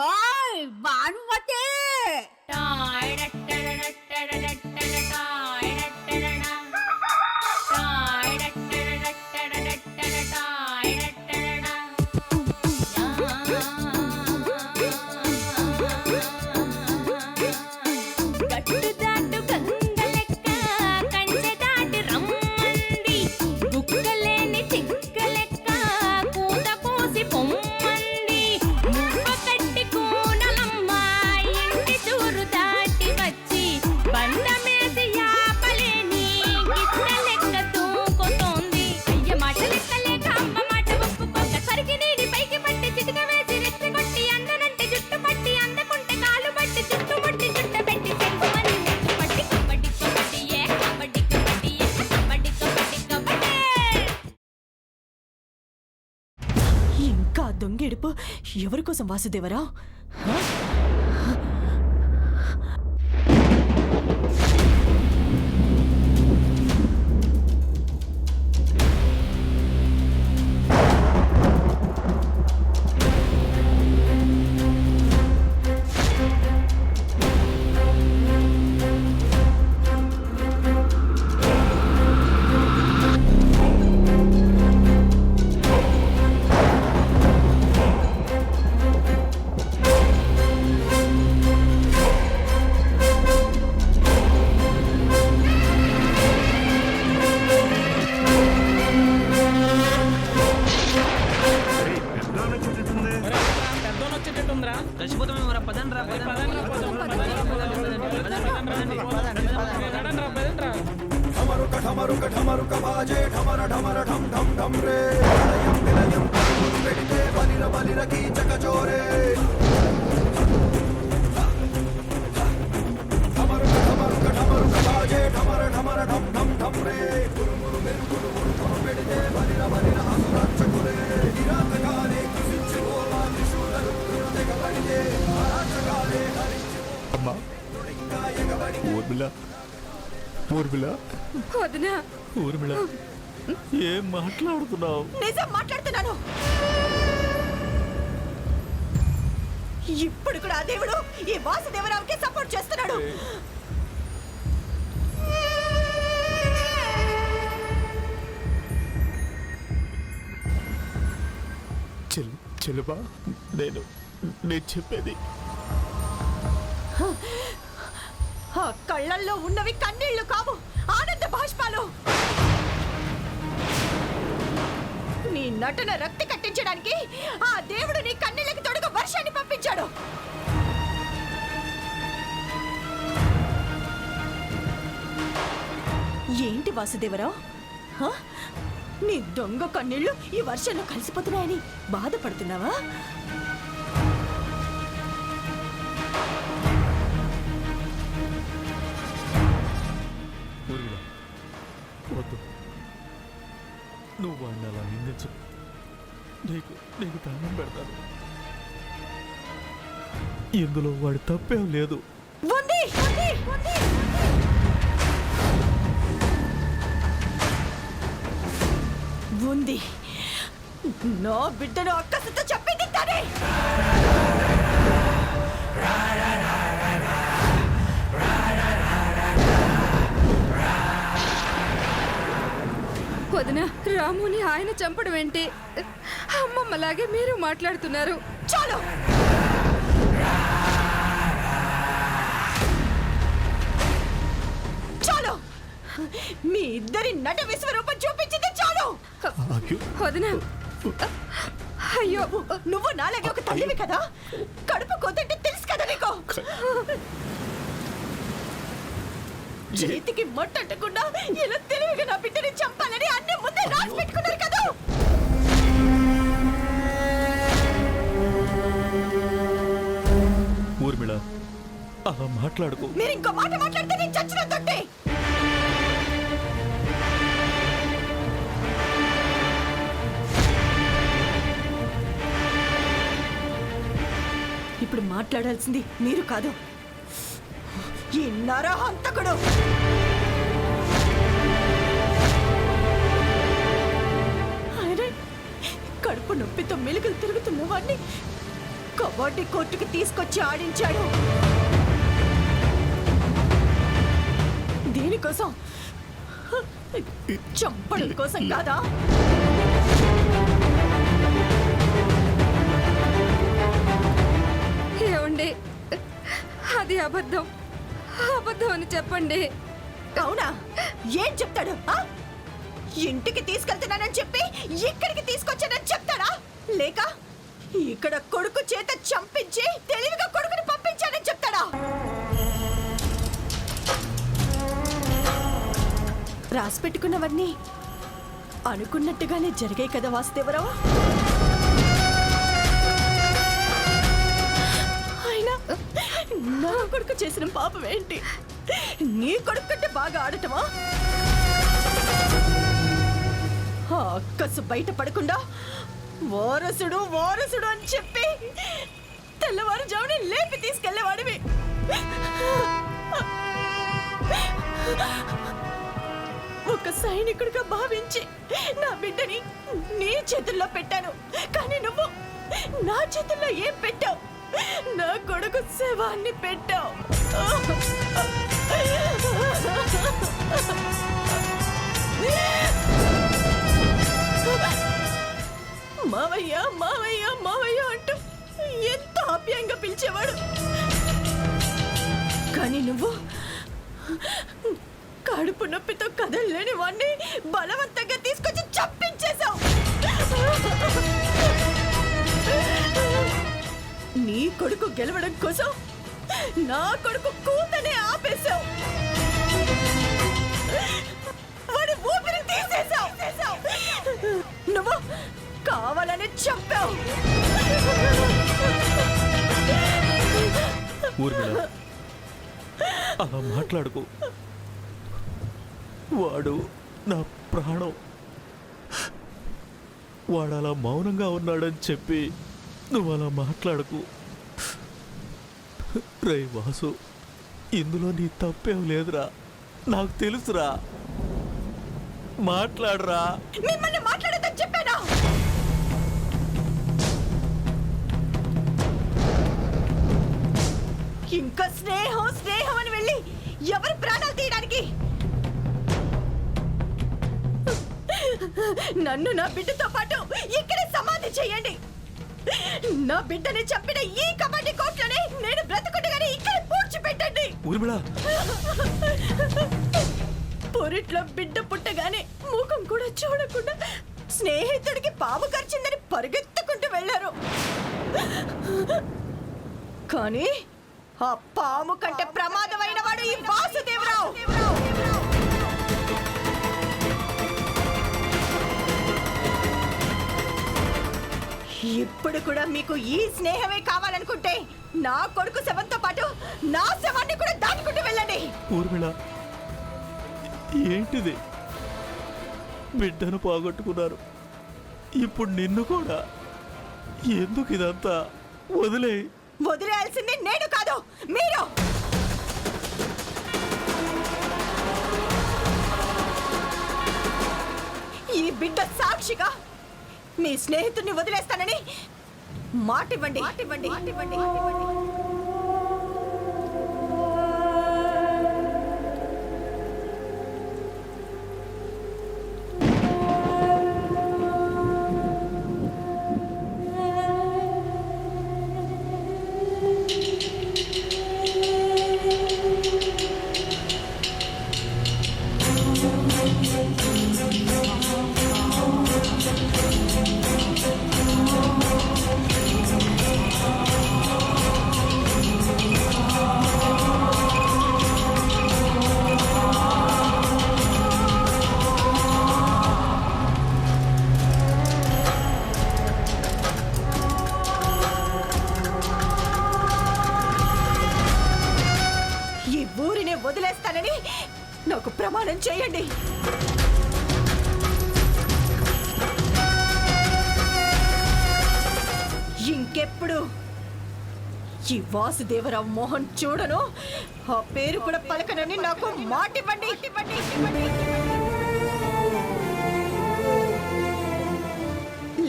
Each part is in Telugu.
ఓయ్ భానుమతి దొంగేడుపు ఎవరి కోసం వాసుదేవరా? ఏం మాట్లాడుతున్నావు? నిజం మాట్లాడుతున్నాను. ఇప్పుడు కూడా ఆ దేవుడు ఈ వాసుదేవరావుకి సపోర్ట్ చేస్తున్నాడు. చెలుబా, నేను చెప్పేది ఆ కళ్ళల్లో ఉన్నవి కన్నీళ్లు కావు, ఆనంద బాష్పాలు. నీ నటన రక్తి కట్టించడానికి ఆ దేవుడు నీ కన్నీళ్ళకి తొడుగు వర్షాన్ని పంపించాడు. ఏంటి వాసుదేవరావు, నీ దొంగ కన్నీళ్లు ఈ వర్షంలో కలిసిపోతున్నాయని బాధపడుతున్నావా? నువ్వు వాడిని అలా నిందించు. నీకు దండం పెడతాను. ఇందులో వాడి తప్పేం లేదు. ఉంది. నా బిడ్డను అక్కసితో చెప్పింది తనే. వదిన, రాముని ఆయన చంపడం ఏంటి? అమ్మమ్మలాగే మీరు మాట్లాడుతున్నారు. చాలు. చాలు. మీ ఇద్దరి నట విశ్వరూపం చూపించింది చాలు. వదిన, అయ్యో, నువ్వు నాలాగే ఒక తల్లివి కదా, కడుపు కొద్దంటే తెలుసు కదా నీకు. చేతికి మట్టకుండా ఇలా తెలివిగా నా బిడ్డని చంపాలని అన్ని ముందే రాసి పెట్టుకున్నారు కదా. ఊర్మిళ, అలా మాట్లాడుకో. మీరు ఇంకో మాట మాట్లాడితే నేను చచ్చిన తొట్టి. ఇప్పుడు మాట్లాడాల్సింది మీరు కాదు, ఈ నరహంతకుడు. ఆయన కడుపు నొప్పితో మెలుగులు తిరుగుతున్న వాడిని కబడ్డీ కోర్టుకి తీసుకొచ్చి ఆడించాడు. దీనికోసం, చంపడం కోసం కాదా? ఏమండి, అది అబద్ధం, అబద్ధం అని చెప్పండి. అవునా? ఏం చెప్తాడు? ఇంటికి తీసుకెళ్తున్నానని చెప్పి ఇక్కడికి తీసుకొచ్చానని చెప్తాడా? లేక ఇక్కడ కొడుకు చేత చంపించి తెలివిగా కొడుకుని పంపించానని చెప్తాడా? రాసి పెట్టుకున్నవన్నీ అనుకున్నట్టుగానే జరిగాయి కదా వాసుదేవరావు. అయినా నా కొడుకు చేసిన పాపం ఏంటి? నీ కొడుకు కంటే బాగా ఆడటమా? ఆ అక్కసు బయట పడకుండా వారసుడు వారసుడు అని చెప్పి తెల్లవారుజామున లేపి తీసుకెళ్లేవాడివి. ఒక సైనికుడిగా భావించి నా బిడ్డని నీ చేతుల్లో పెట్టాను. కానీ నువ్వు నా చేతుల్లో ఏం పెట్టావు? నా కొడుకు శవాన్ని పెట్టావు. మావయ్య మావయ్య మావయ్య అంటూ ఎంత ఆప్యాయంగా పిలిచేవాడు. కానీ నువ్వు కడుపు నొప్పితో కదలలేని వాణ్ణి బలవంతంగా తీసుకొచ్చి చంపించేశావు. నీ కొడుకు గెలవడం కోసం నా కొడుకు కూతనే ఆపేశావు. వాడి ఊపిరి తీసేశావు. నువ్వు కావాలని చంపావు. ఊర్మిళ, అలా మాట్లాడుకో. వాడు నా ప్రాణం. వాడు అలా మౌనంగా ఉన్నాడని చెప్పి నువ్వు అలా మాట్లాడకు. రే వాసు, ఇందులో నీ తప్పేం లేదురా, నాకు తెలుసురా. మాట్లాడరా. మిమ్మల్ని మాట్లాడదని చెప్పానా? ఇంకా స్నేహం స్నేహం అని వెళ్ళి ఎవరి ప్రాణాలు తీయడానికి? నన్ను నా బిడ్డతో పాటు ఇక్కడే సమాధి చేయండి. నా బిడ్డని చంపిన ఈ కబడ్డీ కోర్టులోనే నేను బ్రతుకుండగానే ఇక్కడ పూడ్చిపెట్టండి. ఊర్మిళ, పొరిట్లో బిడ్డ పుట్టగానే ముఖం కూడా చూడకుండా స్నేహితుడికి పాము కరిచిందని పరిగెత్తుకుంటూ వెళ్ళారు. కానీ ఆ పాము కంటే ప్రమాదమైన వాడు ఈ వాసుదేవరావు. ఇప్పుడు కూడా మీకు ఈ స్నేహమే కావాలనుకుంటే నా కొడుకు శవంతో పాటు నా శవాన్ని కూడా దాటుకుంటూ వెళ్ళండి. ఊర్మిళ, ఏంటిది? బిడ్డను పోగొట్టుకున్నారు, ఇప్పుడు నిన్ను కూడా. ఎందుకు ఇదంతా? వదిలే. వదిలేయాల్సింది నేను కాదు, మీరు. ఈ బిడ్డ సాక్షిగా మీ స్నేహితుడిని వదిలేస్తానని మాటివ్వండి. వదిలేస్తానని నాకు ప్రమాణం చేయండి. ఇంకెప్పుడు ఈ వాసుదేవరావు మోహన్ చూడను, ఆ పేరు కూడా పలకనని నాకు మాటివ్వండి.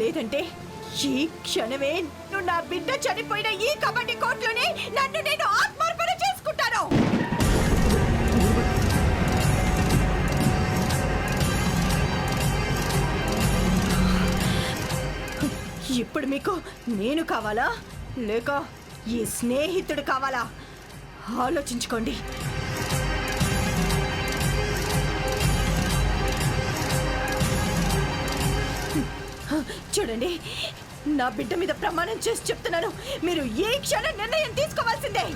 లేదంటే ఈ క్షణమే నువ్వు నా బిడ్డ చనిపోయిన ఈ కబడ్డీ కోర్టులోనే నన్ను నేను ఆత్మార్పణ చేసుకుంటాను. ఇప్పుడు మీకు నేను కావాలా లేక ఈ స్నేహితుడు కావాలా? ఆలోచించుకోండి. చూడండి, నా బిడ్డ మీద ప్రమాణం చేసి చెప్తున్నాను, మీరు ఏ క్షణం నిర్ణయం తీసుకోవాల్సిందే.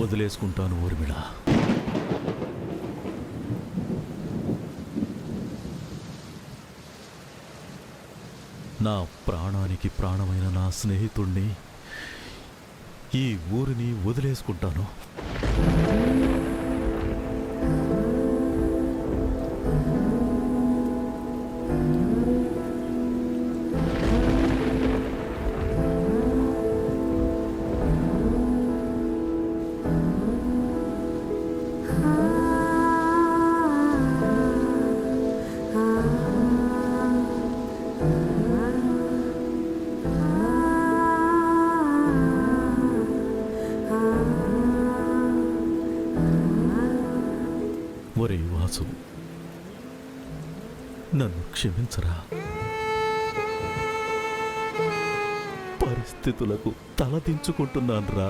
వదిలేసుకుంటాను ఊర్మిళ. నా ప్రాణానికి ప్రాణమైన నా స్నేహితుణ్ణి, ఈ ఊరిని వదిలేసుకుంటాను. ఒరే వాసు, నన్ను క్షమించరా. పరిస్థితులకు తలదించుకుంటున్నానురా.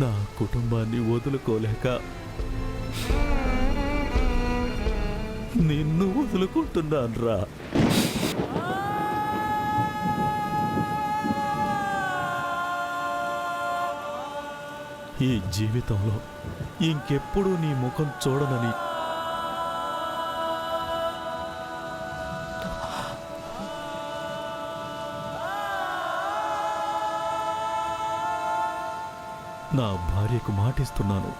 నా కుటుంబాన్ని వదులుకోలేక నిన్ను వదులుకుంటున్నానురా. ఈ జీవితంలో ఇంకెప్పుడు నీ ముఖం చూడనని నా భార్యకు మాటిస్తున్నాను.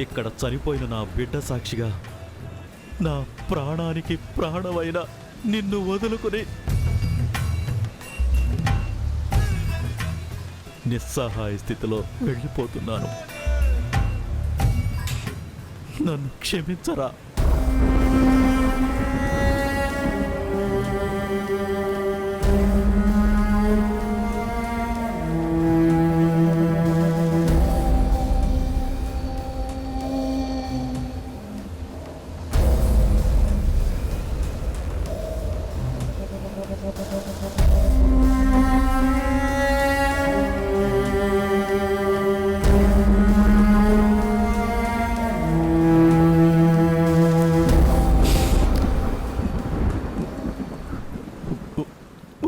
ఇక్కడ చనిపోయిన నా బిడ్డ సాక్షిగా నా ప్రాణానికి ప్రాణమైన నిన్ను వదులుకుని నిస్సహాయ స్థితిలో వెళ్ళిపోతున్నాను. నన్ను క్షమించరా.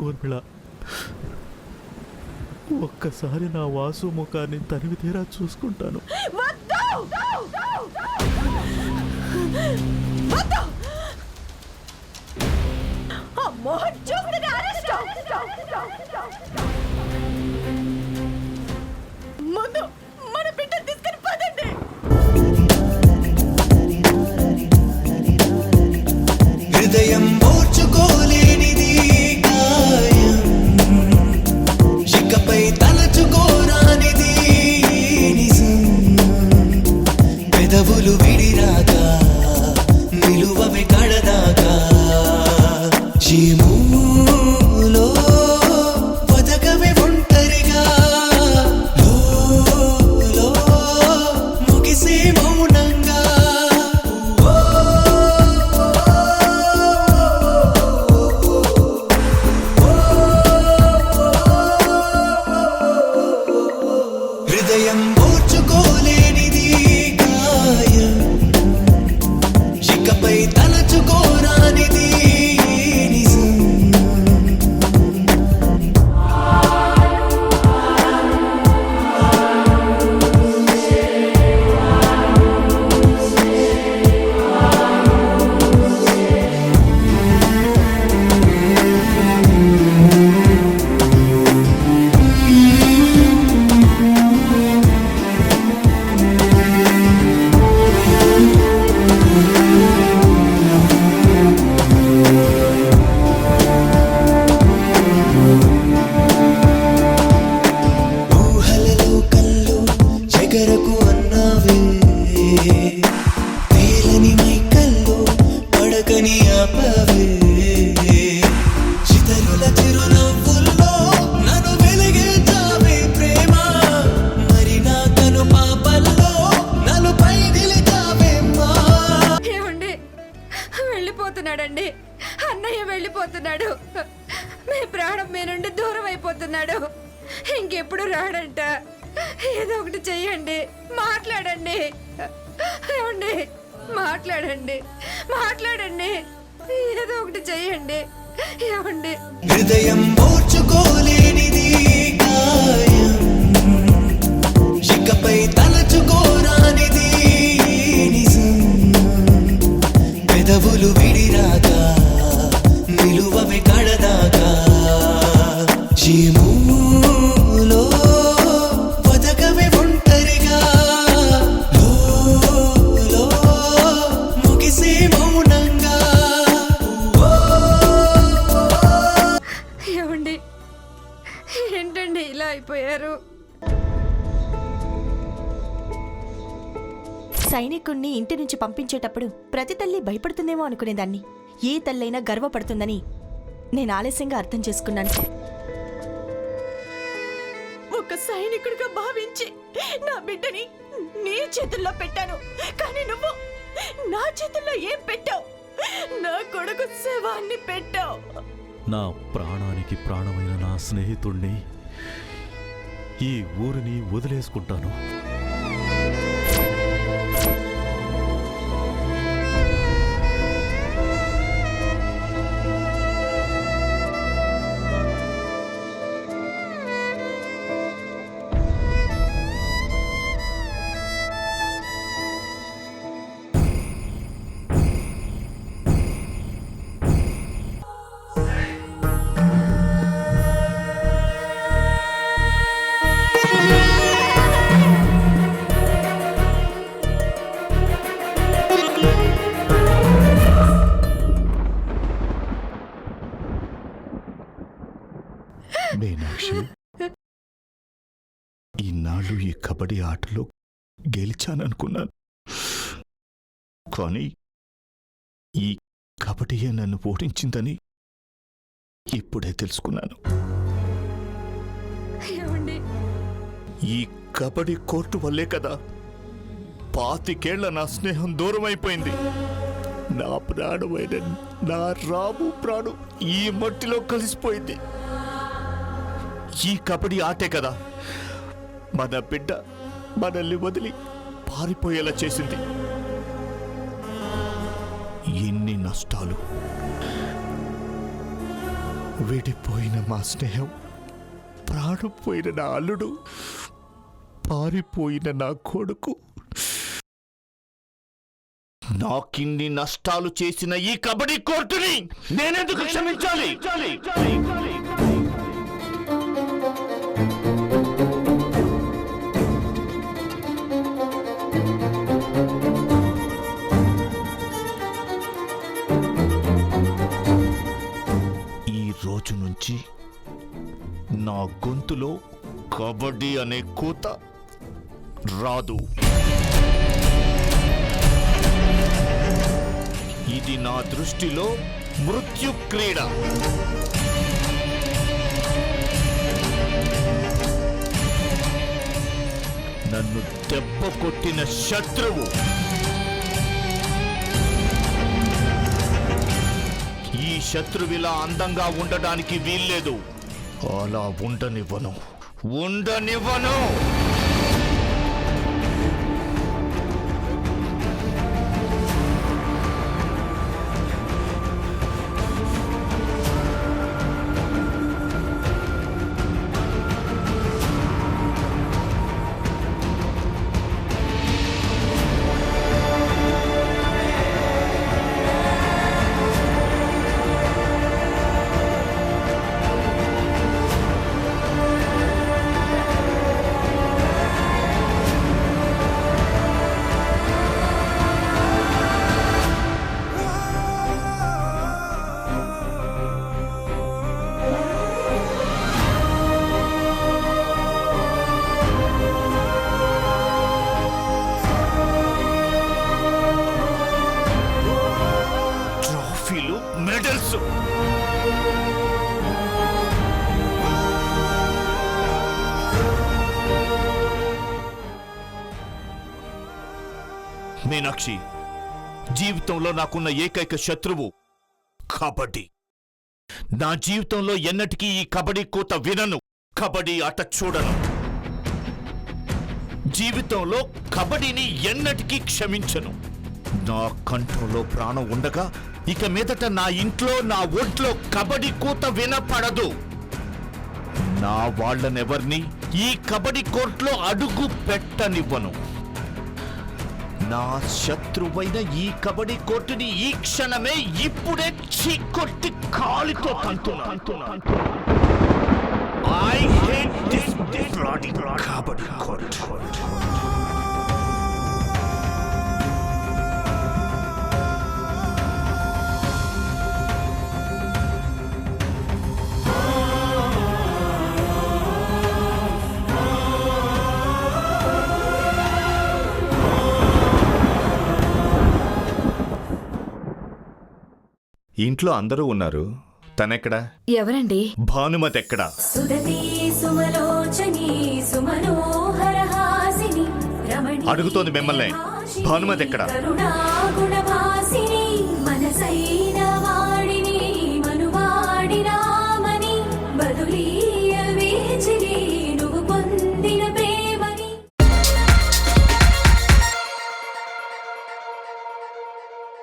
ఊర్మిళ, ఒక్కసారి నా వాసు ముఖాన్ని తనివి తీరా చూసుకుంటాను. ముందు మన బిడ్డ తీసుకుని పదండి. హృదయం ఓర్చుకోలేనిది గాయం, ఇకపై తలచుకోరానిది నిజం. పెదవులు విడిరాగా నిలువవి కడదాకా జీము వెళ్ళిపోయాడు. ఇంకెప్పుడు రాడంట. ఏదో ఒకటి చెయ్యండి, మాట్లాడండి. ఏమండి, మాట్లాడండి, మాట్లాడండి. ఏదో ఒకటి చెయ్యండి. ఏమండి, హృదయం ఓర్చుకోలేనిది గాయం, ఇకపై తలచుకోరానిది నిజం. పెదవులు విడిరాగా నిలువవి కడదాకా జీములో బతకవే ఒంటరిగా లో ముగిసే మౌనంగా. ఏమండి, ఏంటండి ఇలా అయిపోయారు? సైనికుణ్ణి ఇంటి నుంచి పంపించేటప్పుడు ప్రతి తల్లి భయపడుతుందేమో అనుకునేదాన్ని. ఏ తల్లైనా గర్వపడుతుందని నేను ఆలస్యంగా అర్థం చేసుకున్నాను. ఒక సైనికుడిగా భావించి నా బిడ్డని నీ చేతుల్లో పెట్టాను, కానీ నువ్వు నా చేతుల్లో ఏం పెట్టావు? నా కొడుకు శవాన్ని పెట్టావు. నా ప్రాణానికి ప్రాణమైన నా స్నేహితుణ్ణి ఈ ఊరిని వదిలేసుకుంటాను. మీనాక్షి, ఈనాళ్ళు ఈ కబడ్డీ ఆటలో గెలిచాననుకున్నాను, కానీ ఈ కబడ్డీయే నన్ను ఓడించిందని ఇప్పుడే తెలుసుకున్నాను. ఏమండి, ఈ కబడ్డీ కోర్టు వల్లే కదా 25 ఏళ్ల నా స్నేహం దూరం అయిపోయింది. నా ప్రాణమైన నా రాము ప్రాణం ఈ మట్టిలో కలిసిపోయింది. ఈ కబడ్డీ ఆటే కదా మన బిడ్డ మనల్ని వదిలి పారిపోయేలా చేసింది. ఎన్ని నష్టాలు! విడిపోయిన మా స్నేహం, ప్రాణం పోయిన నా అల్లుడు, పారిపోయిన నా కొడుకు. నాకిన్ని నష్టాలు చేసిన ఈ కబడ్డీ కోర్టుని నేనెందుకు క్షమించాలి? ఈ రోజు నుంచి నా గొంతులో కబడ్డీ అనే కూత రాదు. ఇది నా దృష్టిలో మృత్యు క్రీడ. నన్ను దెబ్బ కొట్టిన శత్రువు ఈ శత్రువిలా అందంగా ఉండడానికి వీల్లేదు. అలా ఉండనివ్వను. ట్రోఫీలు, మెడల్స్. మీనాక్షి, జీవితంలో నాకున్న ఏకైక శత్రువు కబడ్డీ. నా జీవితంలో ఎన్నటికీ ఈ కబడ్డీ కూత వినను. కబడ్డీ ఆట చూడను. జీవితంలో కబడ్డీని ఎన్నటికీ క్షమించను. నా కంఠంలో ప్రాణం ఉండగా ఇక మీదట నా ఇంట్లో నా ఒంట్లో కబడ్డీ కూత వినపడదు. నా వాళ్ళనెవర్ని ఈ కబడ్డీ కోర్టులో అడుగు పెట్టనివ్వను. నా శత్రువైన ఈ కబడ్డీ కోర్టుని ఈ క్షణమే ఇప్పుడే చీకొట్టి కాలితో తంతున్నా. I hate this bloody kabaddi court. ఇంట్లో అందరూ ఉన్నారు. తనెక్కడా? ఎవరండి? భానుమతి ఎక్కడా? సుదతి సుమలోచని సుమనోహర హాసిని రమణి అడుగుతోంది మిమ్మల్ని. భానుమతి ఎక్కడా? కరుణా గుణభా